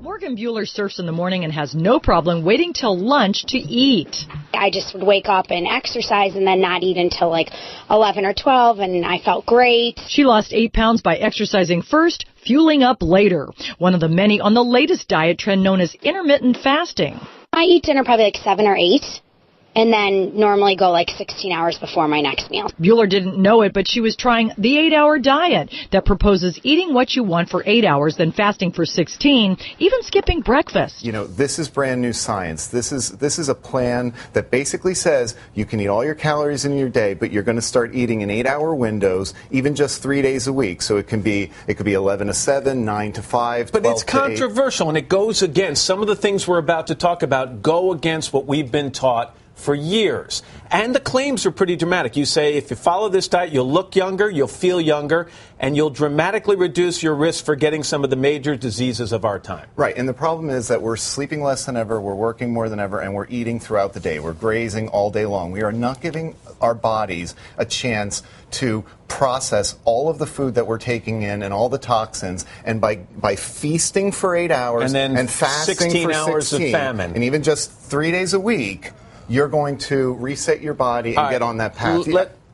Morgan Bueller surfs in the morning and has no problem waiting till lunch to eat. I just would wake up and exercise and then not eat until like 11 or 12, and I felt great. She lost 8 pounds by exercising first, fueling up later. One of the many on the latest diet trend known as intermittent fasting. I eat dinner probably like 7 or 8. And then normally go like 16 hours before my next meal. Bueller didn't know it, but she was trying the 8-hour diet that proposes eating what you want for 8 hours, then fasting for 16, even skipping breakfast. You know, this is brand new science. This is a plan that basically says you can eat all your calories in your day, but you're going to start eating in 8-hour windows, even just 3 days a week. So it could be 11 to 7, 9 to 5, 12 But it's to 8. controversial, and it goes against some of the things we're about to talk about. Go against what we've been taught for years. And the claims are pretty dramatic. You say if you follow this diet, you'll look younger, you'll feel younger, and you'll dramatically reduce your risk for getting some of the major diseases of our time. Right, and the problem is that we're sleeping less than ever, we're working more than ever, and we're eating throughout the day. We're grazing all day long. We are not giving our bodies a chance to process all of the food that we're taking in and all the toxins, and by feasting for 8 hours and fasting 16 for hours 16, of famine, and even just 3 days a week, you're going to reset your body and get on that path.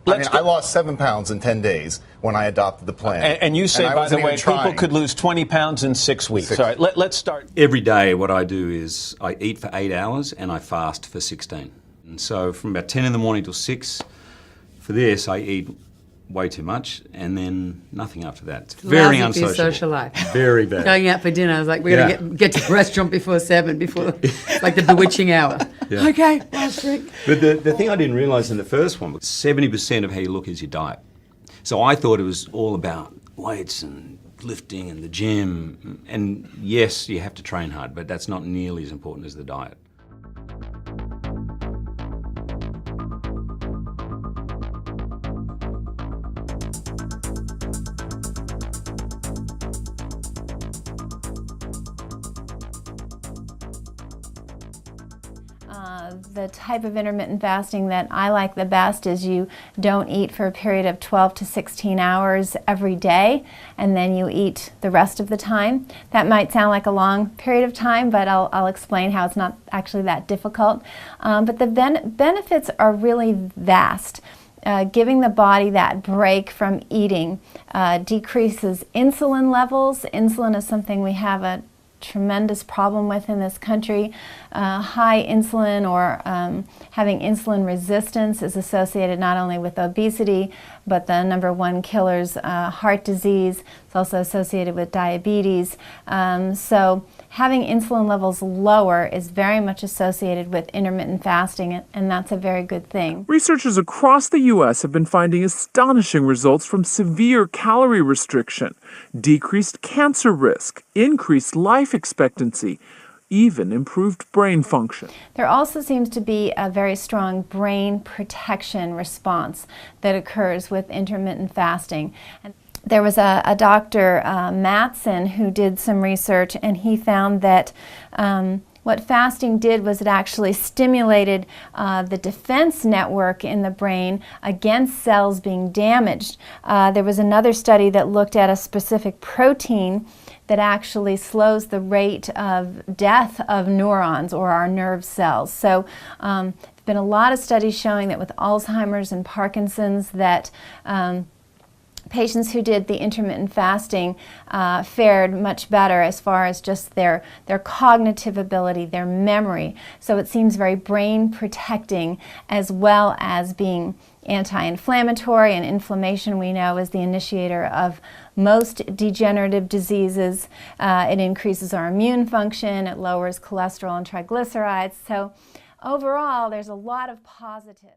I lost 7 pounds in 10 days when I adopted the plan. And you say, by the way, people could lose 20 pounds in 6 weeks. All right, let's start. Every day what I do is I eat for 8 hours and I fast for 16. And so from about 10 in the morning till 6, for this I eat way too much, and then nothing after that. It's very unsocial. Social life. Very bad. Going out for dinner, I was like, we're going to get to the restaurant before 7, before like the bewitching hour. Yeah. Okay, last drink. But the thing I didn't realise in the first one was 70% of how you look is your diet. So I thought it was all about weights and lifting and the gym. And yes, you have to train hard, but that's not nearly as important as the diet. The type of intermittent fasting that I like the best is you don't eat for a period of 12 to 16 hours every day, and then you eat the rest of the time. That might sound like a long period of time, but I'll explain how it's not actually that difficult. But the benefits are really vast. Giving the body that break from eating decreases insulin levels. Insulin is something we have a tremendous problem with in this country. High insulin or having insulin resistance is associated not only with obesity, but the #1 killers, heart disease. It's also associated with diabetes. So having insulin levels lower is very much associated with intermittent fasting, and that's a very good thing. Researchers across the U.S. have been finding astonishing results from severe calorie restriction, decreased cancer risk, increased life expectancy, even improved brain function. There also seems to be a very strong brain protection response that occurs with intermittent fasting. And there was a Dr. Matson who did some research, and he found that what fasting did was it actually stimulated the defense network in the brain against cells being damaged. There was another study that looked at a specific protein that actually slows the rate of death of neurons or our nerve cells. So there's been a lot of studies showing that with Alzheimer's and Parkinson's that patients who did the intermittent fasting fared much better as far as just their cognitive ability, their memory. So it seems very brain protecting as well as being anti-inflammatory, and inflammation we know is the initiator of most degenerative diseases. It increases our immune function, it lowers cholesterol and triglycerides. So overall, there's a lot of positive.